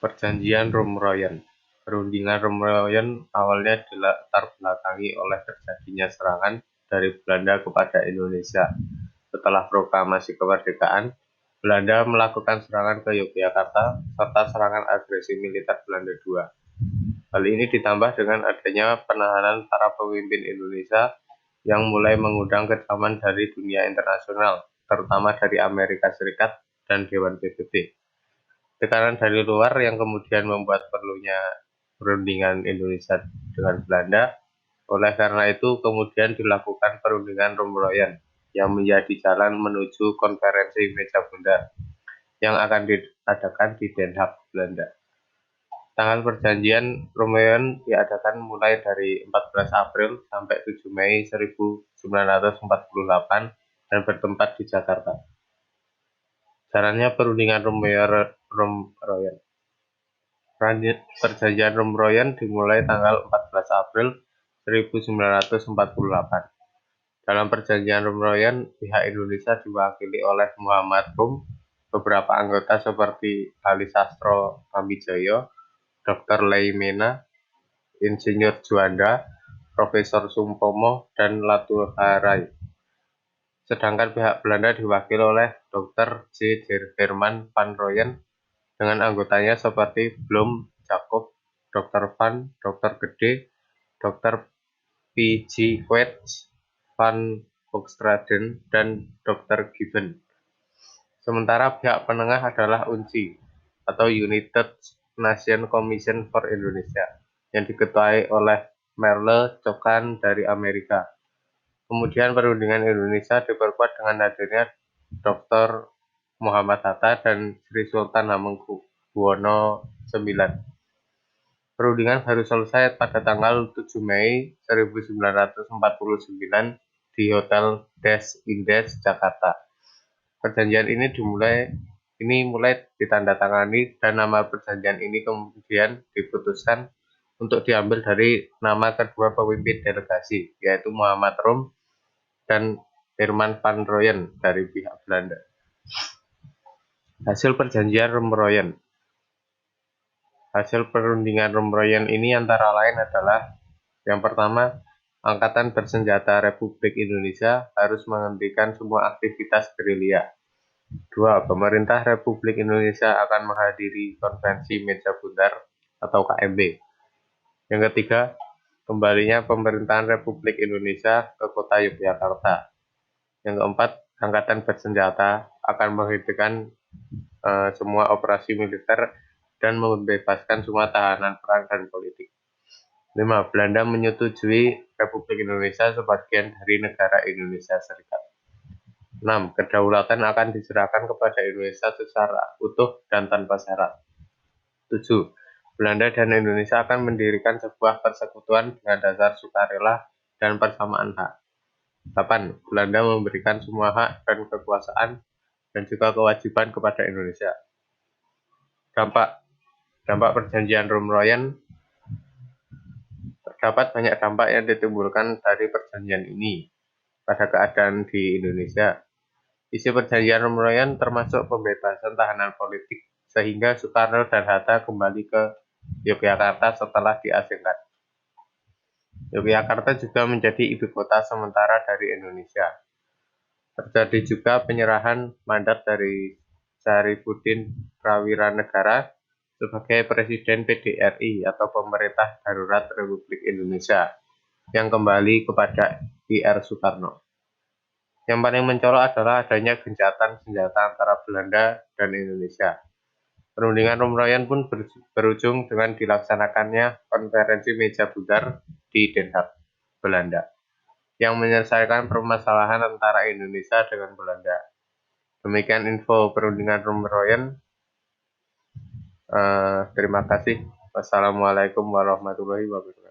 Perjanjian Romeroyen. Perundingan Romeroyen awalnya dilatar belakangi oleh terjadinya serangan dari Belanda kepada Indonesia. Setelah proklamasi kemerdekaan, Belanda melakukan serangan ke Yogyakarta serta serangan agresi militer Belanda II. Hal ini ditambah dengan adanya penahanan para pemimpin Indonesia yang mulai mengundang kecaman dari dunia internasional, terutama dari Amerika Serikat dan Dewan PBB. Tekanan dari luar yang kemudian membuat perlunya perundingan Indonesia dengan Belanda. Oleh karena itu, kemudian dilakukan perundingan Romeroyen yang menjadi jalan menuju konferensi meja bundar yang akan diadakan di Den Haag, Belanda. Tanggal perjanjian Romeroyen diadakan mulai dari 14 April sampai 7 Mei 1948 dan bertempat di Jakarta. Jalannya perundingan Romeroyen. Perjanjian Romeroyen dimulai tanggal 14 April 1948. Dalam perjanjian Romeroyen, pihak Indonesia diwakili oleh Muhammad Rum, beberapa anggota seperti Ali Sastro Pambijaya, Dr. Leimena, Insinyur Juanda, Profesor Sumpomo, dan Latuharai. Sedangkan pihak Belanda diwakili oleh Dr. J. Herman van Rooyen dengan anggotanya seperti Blom, Jacob, Dr. Van, Dr. Gede, Dr. P. G. Quets, Van Hoogstraten, dan Dr. Given. Sementara pihak penengah adalah UNCI atau United Nations Commission for Indonesia yang diketuai oleh Merle Cokan dari Amerika. Kemudian perundingan Indonesia diperkuat dengan hadirnya Dr. Muhammad Hatta dan Sri Sultan Hamengkubuwono IX. Perundingan baru selesai pada tanggal 7 Mei 1949 di Hotel Des Indes, Jakarta. Perjanjian ini mulai ditandatangani dan nama perjanjian ini kemudian diputuskan untuk diambil dari nama kedua pemimpin delegasi, yaitu Muhammad Rum dan Herman van Rooyen dari pihak Belanda. Hasil perjanjian Romeroyen. Hasil perundingan Romeroyen ini antara lain adalah: yang pertama, Angkatan Bersenjata Republik Indonesia harus menghentikan semua aktivitas gerilya. 2. Pemerintah Republik Indonesia akan menghadiri konferensi meja bundar atau KMB. Yang ketiga, kembalinya pemerintahan Republik Indonesia ke kota Yogyakarta. Yang keempat, Angkatan Bersenjata akan menghentikan semua operasi militer dan membebaskan semua tahanan perang dan politik. 5. Belanda menyetujui Republik Indonesia sebagian dari negara Indonesia Serikat. 6. Kedaulatan akan diserahkan kepada Indonesia secara utuh dan tanpa syarat. 7. Belanda dan Indonesia akan mendirikan sebuah persekutuan dengan dasar sukarela dan persamaan hak. 8. Belanda memberikan semua hak dan kekuasaan dan juga kewajiban kepada Indonesia. Dampak perjanjian Romeroyen. Terdapat banyak dampak yang ditimbulkan dari perjanjian ini pada keadaan di Indonesia. Isi perjanjian Romeroyen termasuk pembebasan tahanan politik sehingga Soekarno dan Hatta kembali ke Yogyakarta setelah diasingkan. Yogyakarta juga menjadi ibu kota sementara dari Indonesia. Terjadi juga penyerahan mandat dari Syarifuddin Prawiranegara sebagai Presiden PDRI atau Pemerintah Darurat Republik Indonesia yang kembali kepada Ir Soekarno. Yang paling mencolok adalah adanya gencatan senjata antara Belanda dan Indonesia. Perundingan Romeroyen pun berujung dengan dilaksanakannya konferensi meja bundar di Den Haag, Belanda, yang menyelesaikan permasalahan antara Indonesia dengan Belanda. Demikian info perundingan Romeroyen. Terima kasih. Wassalamualaikum warahmatullahi wabarakatuh.